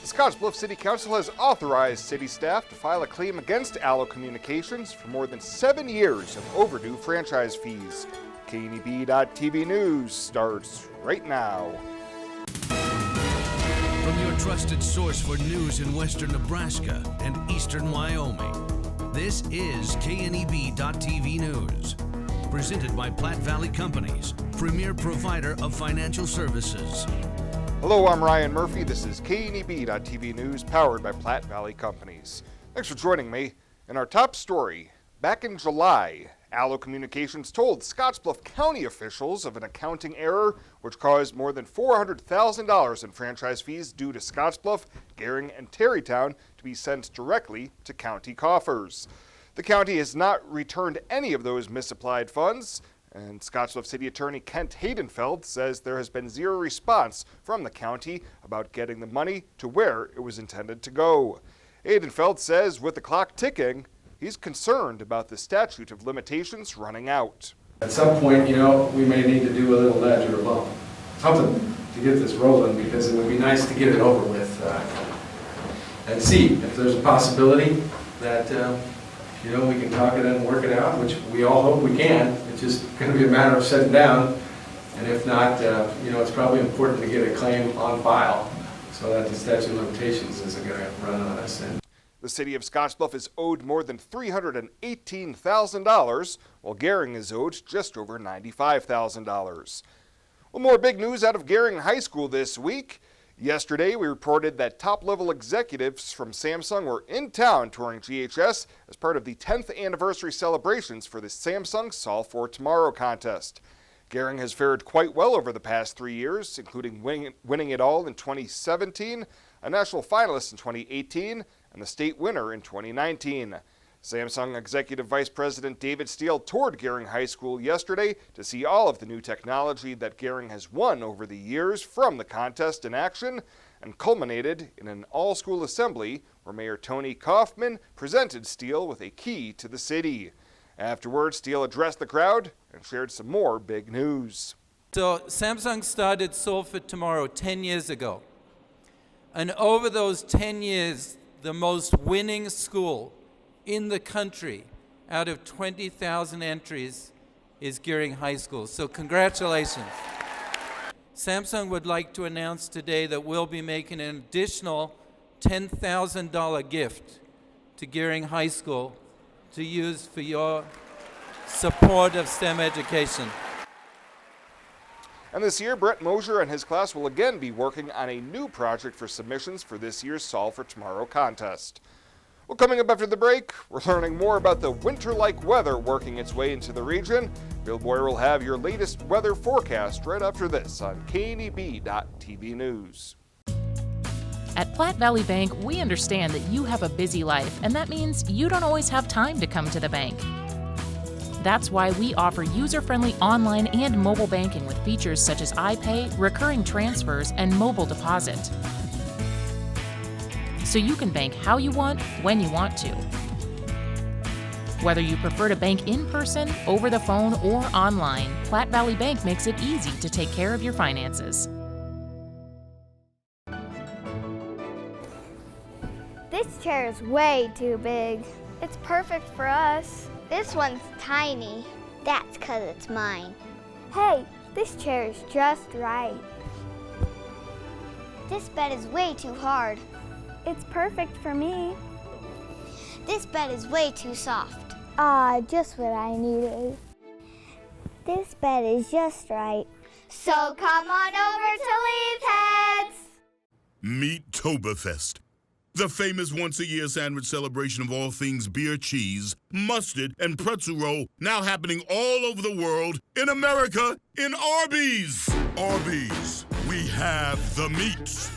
Scottsbluff City Council has authorized city staff to file a claim against ALLO Communications for more than 7 years of overdue franchise fees. KNEB.TV News starts right now. From your trusted source for news in western Nebraska and eastern Wyoming, this is KNEB.TV News. Presented by Platte Valley Companies, premier provider of financial services. Hello, I'm Ryan Murphy. This is KNEB.TV News, powered by Platte Valley Companies. Thanks for joining me. In our top story, back in July, ALLO Communications told Scottsbluff County officials of an accounting error which caused more than $400,000 in franchise fees due to Scottsbluff, Gering, and Terrytown to be sent directly to county coffers. The county has not returned any of those misapplied funds, and Scottsbluff City Attorney Kent Haydenfeld says there has been zero response from the county about getting the money to where it was intended to go. Haydenfeld says with the clock ticking, he's concerned about the statute of limitations running out. At some point, we may need to do a little ledge or a bump, something to get this rolling, because it would be nice to get it over with and see if there's a possibility that we can talk it and work it out, which we all hope we can. It's just going to be a matter of sitting down, and if not, it's probably important to get a claim on file so that the statute of limitations isn't going to run on us. The city of Scottsbluff is owed more than $318,000, while Gering is owed just over $95,000. Well, more big news out of Gering High School this week. Yesterday, we reported that top-level executives from Samsung were in town touring GHS as part of the 10th anniversary celebrations for the Samsung Solve for Tomorrow contest. Gering has fared quite well over the past 3 years, including winning it all in 2017, a national finalist in 2018, and the state winner in 2019. Samsung Executive Vice President David Steele toured Gering High School yesterday to see all of the new technology that Gering has won over the years from the contest in action, and culminated in an all-school assembly where Mayor Tony Kaufman presented Steele with a key to the city. Afterwards, Steele addressed the crowd and shared some more big news. So Samsung started Solve for Tomorrow 10 years ago. And over those 10 years, the most winning school in the country out of 20,000 entries is Gering High School. So congratulations. Samsung would like to announce today that we'll be making an additional $10,000 gift to Gering High School to use for your support of STEM education. And this year, Brett Mosier and his class will again be working on a new project for submissions for this year's Solve for Tomorrow contest. Well, coming up after the break, we're learning more about the winter-like weather working its way into the region. Bill Boyer will have your latest weather forecast right after this on KNEB.TV News. At Platte Valley Bank, we understand that you have a busy life, and that means you don't always have time to come to the bank. That's why we offer user-friendly online and mobile banking with features such as iPay, recurring transfers, and mobile deposit. So you can bank how you want, when you want to. Whether you prefer to bank in person, over the phone, or online, Platte Valley Bank makes it easy to take care of your finances. This chair is way too big. It's perfect for us. This one's tiny. That's 'cause it's mine. Hey, this chair is just right. This bed is way too hard. It's perfect for me. This bed is way too soft. Just what I needed. This bed is just right. So come on over to Leafheads. Meet Toberfest, the famous once-a-year sandwich celebration of all things beer, cheese, mustard, and pretzel roll, now happening all over the world, in America, in Arby's. Arby's, we have the meats.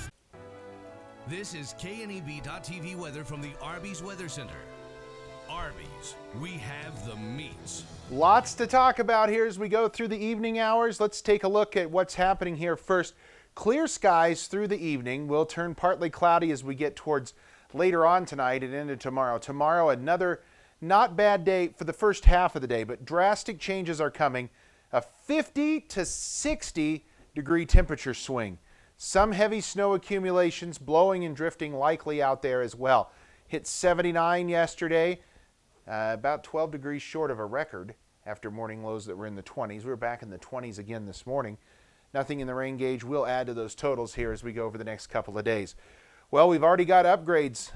This is KNEB.TV weather from the Arby's Weather Center. Arby's, we have the meats. Lots to talk about here as we go through the evening hours. Let's take a look at what's happening here first. Clear skies through the evening. Will turn partly cloudy as we get towards later on tonight and into tomorrow. Tomorrow, another not bad day for the first half of the day, but drastic changes are coming. A 50 to 60 degree temperature swing. Some heavy snow accumulations blowing and drifting likely out there as well. Hit 79 yesterday, about 12 degrees short of a record after morning lows that were in the 20s. We were back in the 20s again this morning. Nothing in the rain gauge. Will add to those totals here as we go over the next couple of days. Well, we've already got upgrades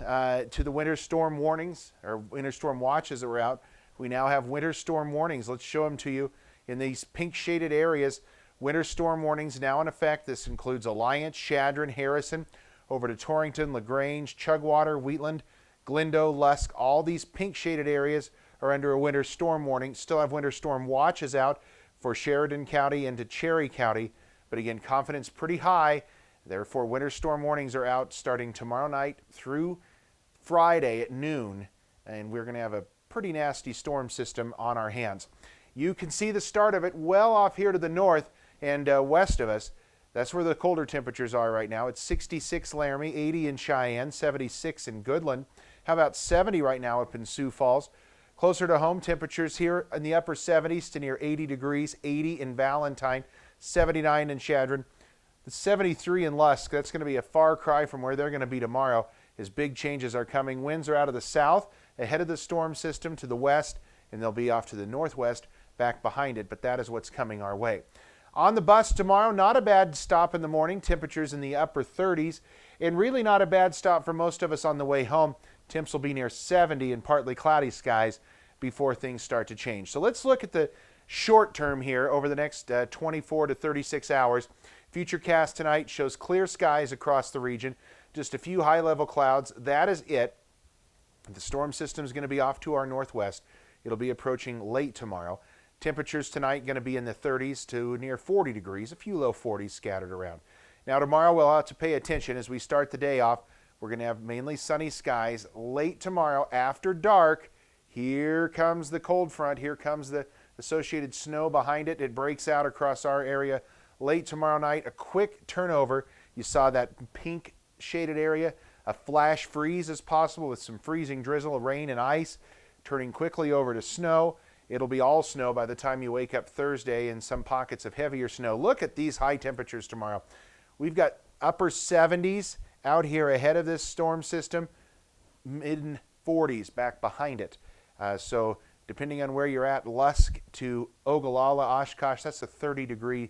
to the winter storm warnings, or winter storm watches that were out. We now have winter storm warnings. Let's show them to you in these pink shaded areas. Winter storm warnings now in effect. This includes Alliance, Chadron, Harrison, over to Torrington, LaGrange, Chugwater, Wheatland, Glendo, Lusk. All these pink shaded areas are under a winter storm warning. Still have winter storm watches out for Sheridan County and to Cherry County. But again, confidence pretty high. Therefore, winter storm warnings are out starting tomorrow night through Friday at noon. And we're going to have a pretty nasty storm system on our hands. You can see the start of it well off here to the north and west of us. That's where the colder temperatures are right now. It's 66 Laramie, 80 in Cheyenne, 76 in Goodland. How about 70 right now up in Sioux Falls? Closer to home, temperatures here in the upper 70s to near 80 degrees, 80 in Valentine, 79 in Chadron. The 73 in Lusk, that's going to be a far cry from where they're going to be tomorrow as big changes are coming. Winds are out of the south, ahead of the storm system to the west, and they'll be off to the northwest, back behind it, but that is what's coming our way. On the bus tomorrow, not a bad stop in the morning, temperatures in the upper 30s, and really not a bad stop for most of us on the way home. Temps will be near 70 and partly cloudy skies before things start to change. So let's look at the short term here over the next 24 to 36 hours. Futurecast tonight shows clear skies across the region, just a few high-level clouds. That is it. The storm system is going to be off to our northwest. It'll be approaching late tomorrow. Temperatures tonight going to be in the 30s to near 40 degrees, a few low 40s scattered around. Now tomorrow we'll have to pay attention as we start the day off. We're going to have mainly sunny skies. Late tomorrow after dark, here comes the cold front. Here comes the associated snow behind it. It breaks out across our area. Late tomorrow night, a quick turnover. You saw that pink shaded area. A flash freeze is possible with some freezing drizzle, rain and ice, turning quickly over to snow. It'll be all snow by the time you wake up Thursday and some pockets of heavier snow. Look at these high temperatures tomorrow. We've got upper 70s out here ahead of this storm system, mid 40s back behind it. So depending on where you're at, Lusk to Ogallala, Oshkosh, that's a 32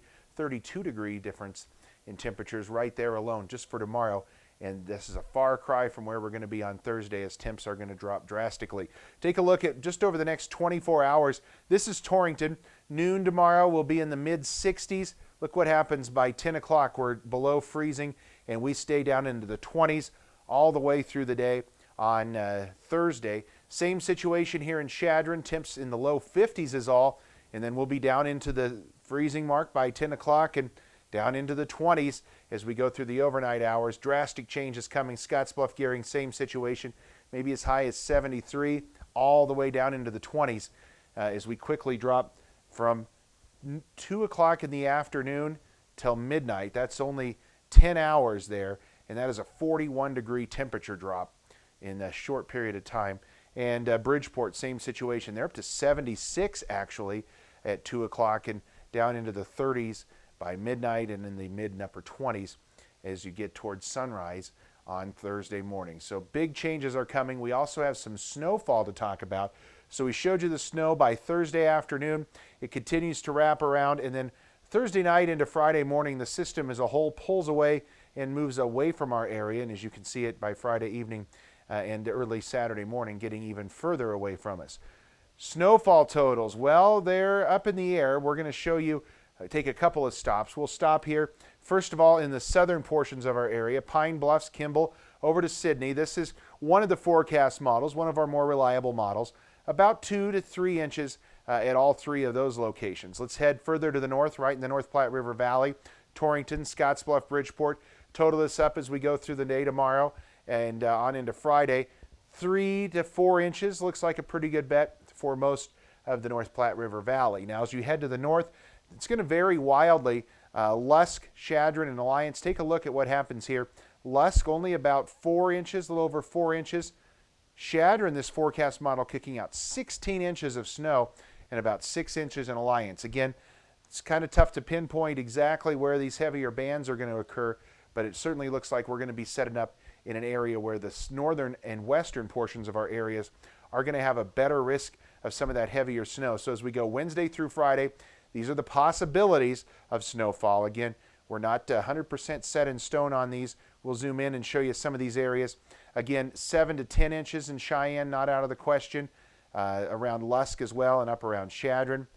degree difference in temperatures right there alone just for tomorrow. And this is a far cry from where we're going to be on Thursday as temps are going to drop drastically. Take a look at just over the next 24 hours. This is Torrington. Noon tomorrow will be in the mid 60s. Look what happens by 10 o'clock. We're below freezing and we stay down into the 20s all the way through the day on Thursday. Same situation here in Chadron. Temps in the low 50s is all. And then we'll be down into the freezing mark by 10 o'clock and down into the 20s as we go through the overnight hours. Drastic changes coming. Scottsbluff, Gering, same situation. Maybe as high as 73, all the way down into the 20s as we quickly drop from 2 o'clock in the afternoon till midnight. That's only 10 hours there, and that is a 41 degree temperature drop in a short period of time. And Bridgeport, same situation. They're up to 76 actually at 2 o'clock and down into the 30s by midnight and in the mid and upper 20s as you get towards sunrise on Thursday morning. So big changes are coming. We also have some snowfall to talk about. So we showed you the snow by Thursday afternoon. It continues to wrap around, and then Thursday night into Friday morning, the system as a whole pulls away and moves away from our area. And as you can see it by Friday evening and early Saturday morning, getting even further away from us. Snowfall totals, well, they're up in the air. We're going to show you take a couple of stops. We'll stop here, first of all, in the southern portions of our area, Pine Bluffs, Kimball, over to Sydney. This is one of the forecast models, one of our more reliable models, about 2 to 3 inches at all three of those locations. Let's head further to the north, right in the North Platte River Valley, Torrington, Scottsbluff, Bridgeport. Total this up as we go through the day tomorrow and on into Friday. 3 to 4 inches looks like a pretty good bet for most of the North Platte River Valley. Now, as you head to the north, it's going to vary wildly. Lusk, Chadron, and Alliance. Take a look at what happens here. Lusk only about 4 inches, a little over 4 inches. Chadron, this forecast model, kicking out 16 inches of snow and about 6 inches in Alliance. Again, it's kind of tough to pinpoint exactly where these heavier bands are going to occur, but it certainly looks like we're going to be setting up in an area where the northern and western portions of our areas are going to have a better risk of some of that heavier snow. So as we go Wednesday through Friday, these are the possibilities of snowfall. Again, we're not 100% set in stone on these. We'll zoom in and show you some of these areas. Again, 7 to 10 inches in Cheyenne, not out of the question. Around Lusk as well, and up around Chadron.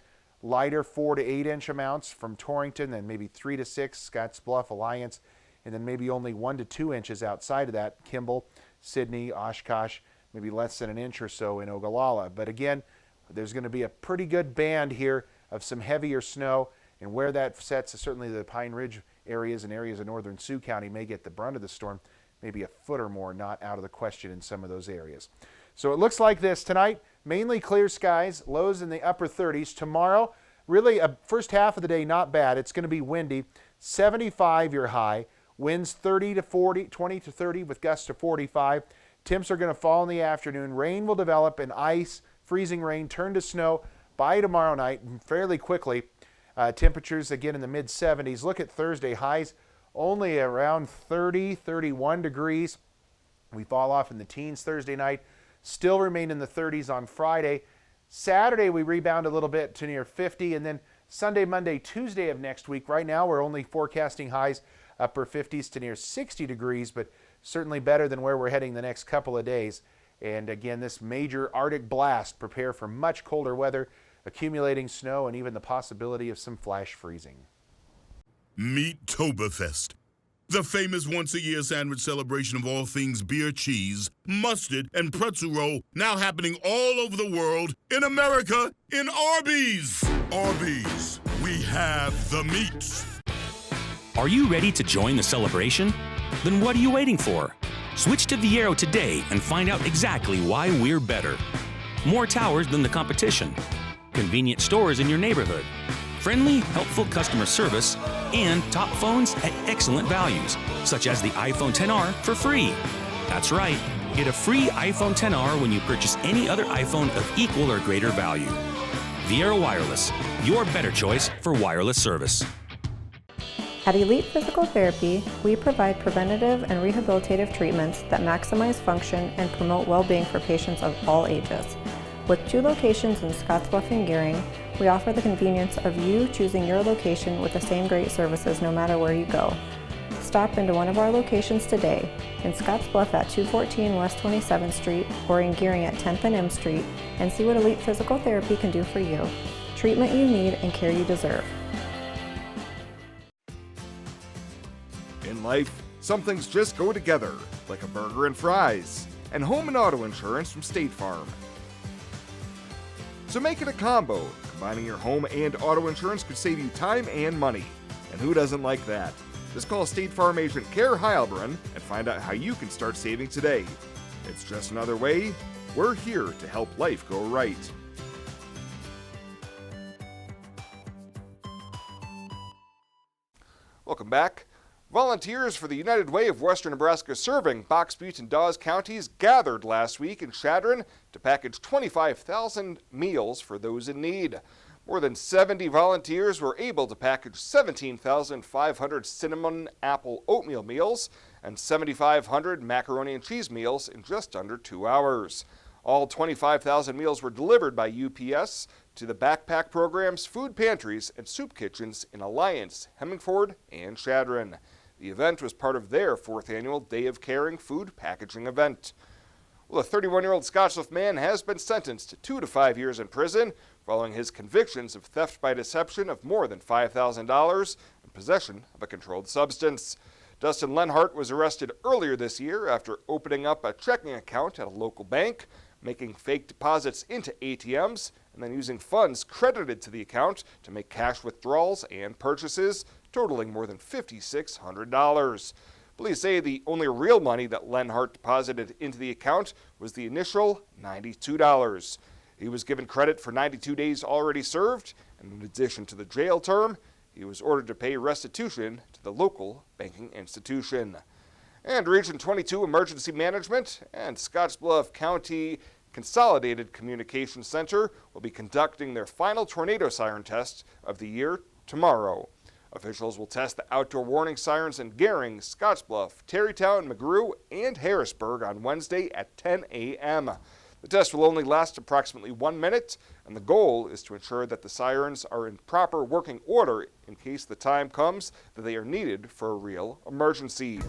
Lighter 4 to 8 inch amounts from Torrington, then maybe 3 to 6, Scottsbluff, Alliance, and then maybe only 1 to 2 inches outside of that, Kimball, Sidney, Oshkosh, maybe less than an inch or so in Ogallala. But again, there's going to be a pretty good band here of some heavier snow, and where that sets, certainly the Pine Ridge areas and areas of northern Sioux County may get the brunt of the storm, maybe a foot or more not out of the question in some of those areas. So it looks like this tonight, mainly clear skies, lows in the upper 30s. Tomorrow, really a first half of the day not bad. It's going to be windy, 75 your high, winds 30 to 40, 20 to 30 with gusts to 45. Temps are going to fall in the afternoon. Rain will develop and ice, freezing rain, turn to snow by tomorrow night fairly quickly. Temperatures again in the mid 70s. Look at Thursday, highs only around 30, 31 degrees. We fall off in the teens Thursday night. Still remain in the 30s on Friday. Saturday we rebound a little bit to near 50, and then Sunday, Monday, Tuesday of next week. Right now we're only forecasting highs upper 50s to near 60 degrees, but certainly better than where we're heading the next couple of days. And again, this major Arctic blast, prepare for much colder weather, accumulating snow, and even the possibility of some flash freezing. Meet Toberfest, the famous once-a-year sandwich celebration of all things beer, cheese, mustard, and pretzel roll, now happening all over the world, in America, in Arby's. Arby's, we have the meats. Are you ready to join the celebration? Then what are you waiting for? Switch to Viero today and find out exactly why we're better. More towers than the competition, convenient stores in your neighborhood, friendly, helpful customer service, and top phones at excellent values, such as the iPhone XR for free. That's right, get a free iPhone XR when you purchase any other iPhone of equal or greater value. Viero Wireless, your better choice for wireless service. At Elite Physical Therapy, we provide preventative and rehabilitative treatments that maximize function and promote well-being for patients of all ages. With 2 locations in Scottsbluff and Gering, we offer the convenience of you choosing your location with the same great services no matter where you go. Stop into one of our locations today, in Scottsbluff at 214 West 27th Street or in Gering at 10th and M Street, and see what Elite Physical Therapy can do for you. Treatment you need and care you deserve. In life, some things just go together, like a burger and fries, and home and auto insurance from State Farm. So make it a combo. Combining your home and auto insurance could save you time and money. And who doesn't like that? Just call State Farm agent Kara Heilbrunn and find out how you can start saving today. It's just another way. We're here to help life go right. Welcome back. Volunteers for the United Way of Western Nebraska serving Box Butte and Dawes counties gathered last week in Chadron to package 25,000 meals for those in need. More than 70 volunteers were able to package 17,500 cinnamon apple oatmeal meals and 7,500 macaroni and cheese meals in just under 2 hours. All 25,000 meals were delivered by UPS to the backpack programs, food pantries, and soup kitchens in Alliance, Hemingford, and Chadron. The event was part of their 4th annual Day of Caring food packaging event. Well, a 31-year-old Scottsbluff man has been sentenced to 2 to 5 years in prison following his convictions of theft by deception of more than $5,000 and possession of a controlled substance. Dustin Lenhart was arrested earlier this year after opening up a checking account at a local bank, making fake deposits into ATMs, and then using funds credited to the account to make cash withdrawals and purchases, totaling more than $5,600. Police say the only real money that Lenhart deposited into the account was the initial $92. He was given credit for 92 days already served, and in addition to the jail term, he was ordered to pay restitution to the local banking institution. And Region 22 Emergency Management and Scottsbluff County Consolidated Communications Center will be conducting their final tornado siren test of the year tomorrow. Officials will test the outdoor warning sirens in Gering, Scottsbluff, Terrytown, McGrew, and Harrisburg on Wednesday at 10 a.m. The test will only last approximately 1 minute, and the goal is to ensure that the sirens are in proper working order in case the time comes that they are needed for a real emergency.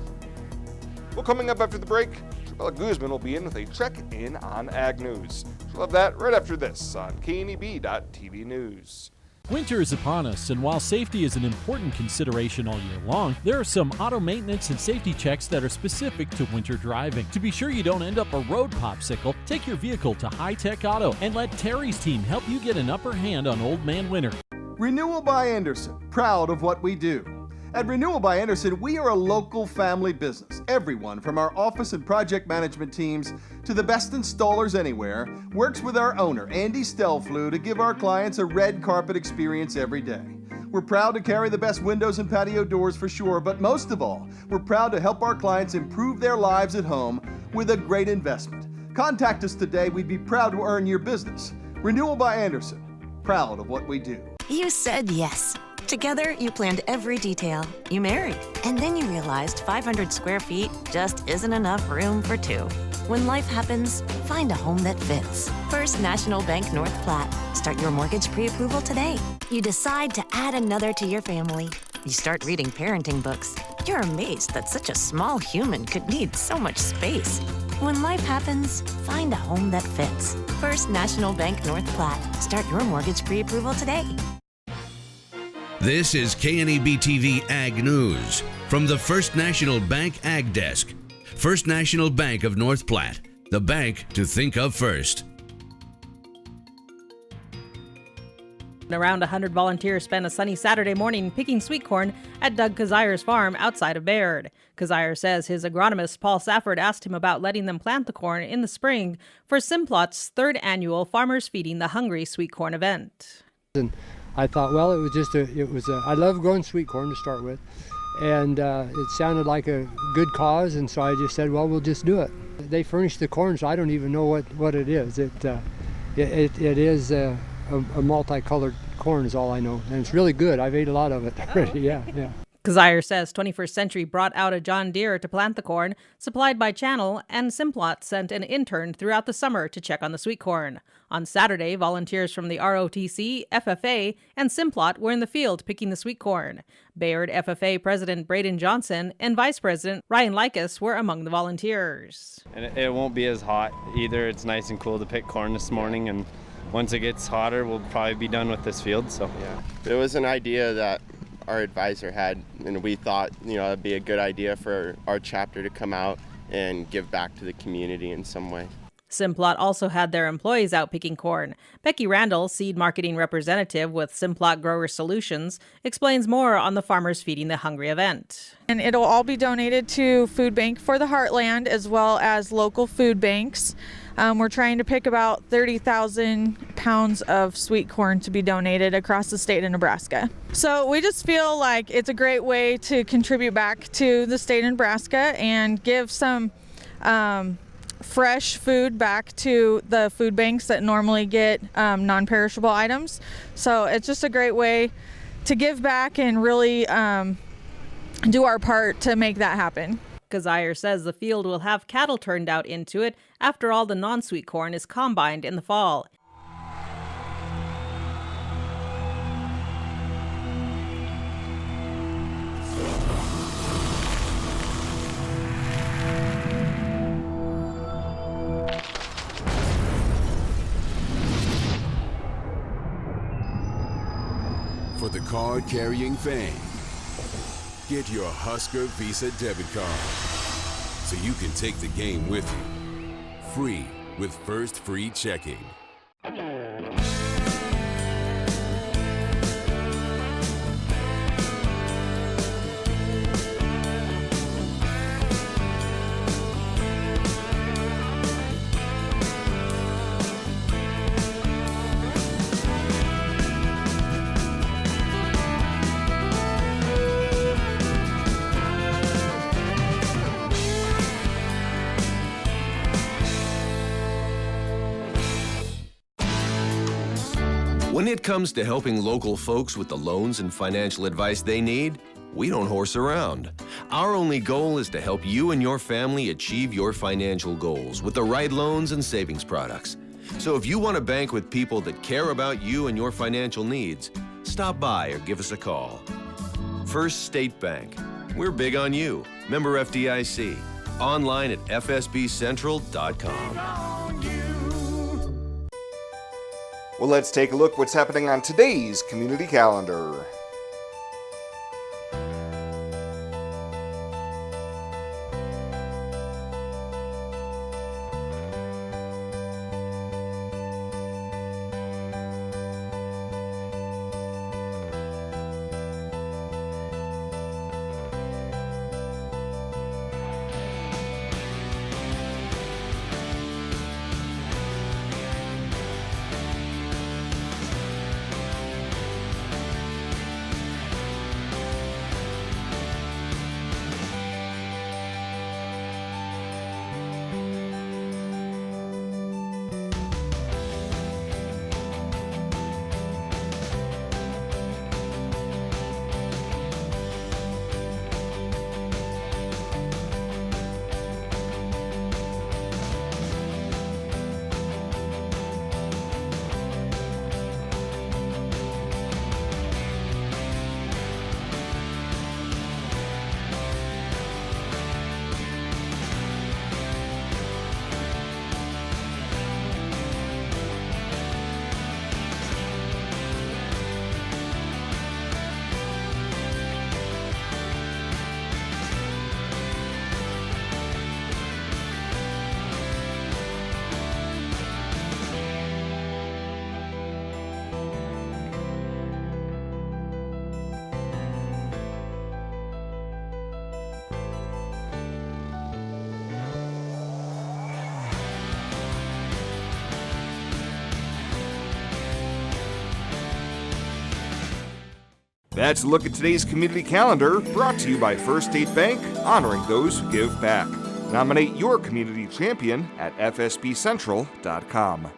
Well, coming up after the break, Bella Guzman will be in with a check-in on Ag News. She'll have that right after this on KNEB.TV News. Winter is upon us, and while safety is an important consideration all year long, there are some auto maintenance and safety checks that are specific to winter driving. To be sure you don't end up a road popsicle, take your vehicle to High Tech Auto and let Terry's team help you get an upper hand on Old Man Winter. Renewal by Anderson, proud of what we do. At Renewal by Anderson, we are a local family business. Everyone from our office and project management teams to the best installers anywhere works with our owner, Andy Stelflew, to give our clients a red carpet experience every day. We're proud to carry the best windows and patio doors for sure, but most of all, we're proud to help our clients improve their lives at home with a great investment. Contact us today. We'd be proud to earn your business. Renewal by Anderson, proud of what we do. You said yes. Together, you planned every detail. You married. And then you realized 500 square feet just isn't enough room for two. When life happens, find a home that fits. First National Bank North Platte. Start your mortgage pre-approval today. You decide to add another to your family. You start reading parenting books. You're amazed that such a small human could need so much space. When life happens, find a home that fits. First National Bank North Platte. Start your mortgage pre-approval today. This is KNEB TV Ag News from the First National Bank Ag Desk. First National Bank of North Platte, the bank to think of first. Around 100 volunteers spent a sunny Saturday morning picking sweet corn at Doug Kazier's farm outside of Bayard. Kazier says his agronomist Paul Safford asked him about letting them plant the corn in the spring for Simplot's third annual Farmers Feeding the Hungry Sweet Corn event. And I thought, well, I love growing sweet corn to start with, and it sounded like a good cause, and so I just said, well, we'll just do it. They furnish the corn, so I don't even know what it is. It is a multicolored corn is all I know, and it's really good. I've ate a lot of it already. Yeah. Kazier says 21st Century brought out a John Deere to plant the corn, supplied by Channel, and Simplot sent an intern throughout the summer to check on the sweet corn. On Saturday, volunteers from the ROTC, FFA, and Simplot were in the field picking the sweet corn. Bayard FFA President Braden Johnson and Vice President Ryan Likas were among the volunteers. And it won't be as hot either. It's nice and cool to pick corn this morning, and once it gets hotter, we'll probably be done with this field. So yeah, it was an idea that our advisor had, and we thought, it'd be a good idea for our chapter to come out and give back to the community in some way. Simplot also had their employees out picking corn. Becky Randall, seed marketing representative with Simplot Grower Solutions, explains more on the Farmers Feeding the Hungry event. And it'll all be donated to Food Bank for the Heartland as well as local food banks. We're trying to pick about 30,000 pounds of sweet corn to be donated across the state of Nebraska. So we just feel like it's a great way to contribute back to the state of Nebraska and give some fresh food back to the food banks that normally get non-perishable items. So it's just a great way to give back and really do our part to make that happen. Kazier says the field will have cattle turned out into it after all the non-sweet corn is combined in the fall. For the card-carrying fan, get your Husker Visa debit card so you can take the game with you. Free with First Free Checking. When it comes to helping local folks with the loans and financial advice they need, we don't horse around. Our only goal is to help you and your family achieve your financial goals with the right loans and savings products. So if you want to bank with people that care about you and your financial needs, stop by or give us a call. First State Bank. We're big on you. Member FDIC. Online at fsbcentral.com. Well, let's take a look what's happening on today's community calendar. That's a look at today's community calendar, brought to you by First State Bank, honoring those who give back. Nominate your community champion at fsbcentral.com.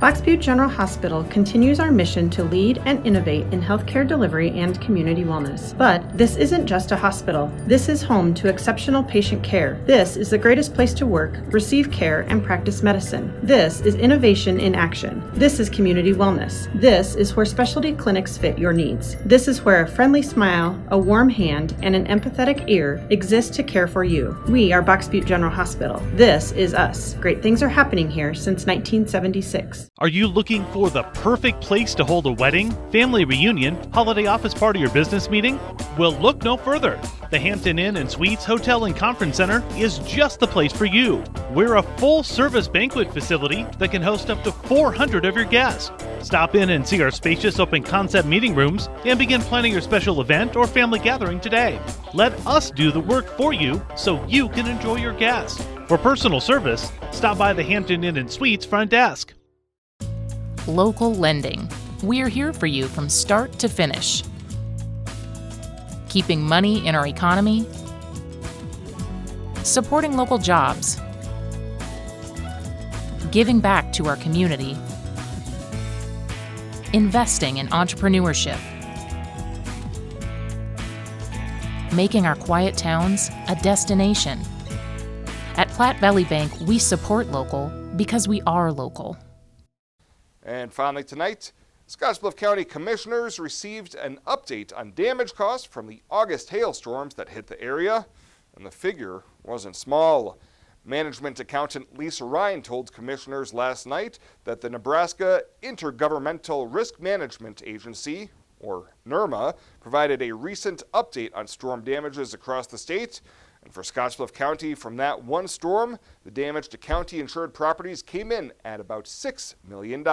Box Butte General Hospital continues our mission to lead and innovate in healthcare delivery and community wellness. But this isn't just a hospital. This is home to exceptional patient care. This is the greatest place to work, receive care, and practice medicine. This is innovation in action. This is community wellness. This is where specialty clinics fit your needs. This is where a friendly smile, a warm hand, and an empathetic ear exist to care for you. We are Box Butte General Hospital. This is us. Great things are happening here since 1976. Are you looking for the perfect place to hold a wedding, family reunion, holiday office party, or business meeting? Well, look no further. The Hampton Inn and Suites Hotel and Conference Center is just the place for you. We're a full-service banquet facility that can host up to 400 of your guests. Stop in and see our spacious open-concept meeting rooms and begin planning your special event or family gathering today. Let us do the work for you so you can enjoy your guests. For personal service, stop by the Hampton Inn and Suites front desk. Local lending. We're here for you from start to finish. Keeping money in our economy. Supporting local jobs. Giving back to our community. Investing in entrepreneurship. Making our quiet towns a destination. At Platte Valley Bank, we support local because we are local. And finally tonight, Scottsbluff County Commissioners received an update on damage costs from the August hailstorms that hit the area, and the figure wasn't small. Management accountant Lisa Ryan told commissioners last night that the Nebraska Intergovernmental Risk Management Agency, or NERMA, provided a recent update on storm damages across the state. And for Scottsbluff County, from that one storm, the damage to county-insured properties came in at about $6 million.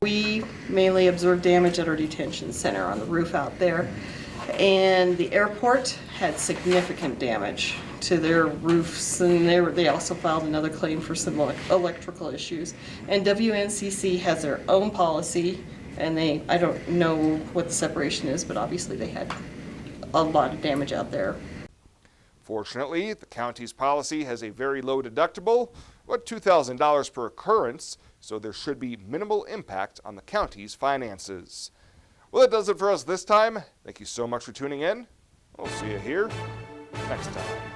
We mainly observed damage at our detention center on the roof out there. And the airport had significant damage to their roofs, and they also filed another claim for some electrical issues. And WNCC has their own policy, and I don't know what the separation is, but obviously they had a lot of damage out there. Fortunately, the county's policy has a very low deductible, about $2,000 per occurrence, so there should be minimal impact on the county's finances. Well, that does it for us this time. Thank you so much for tuning in. We'll see you here next time.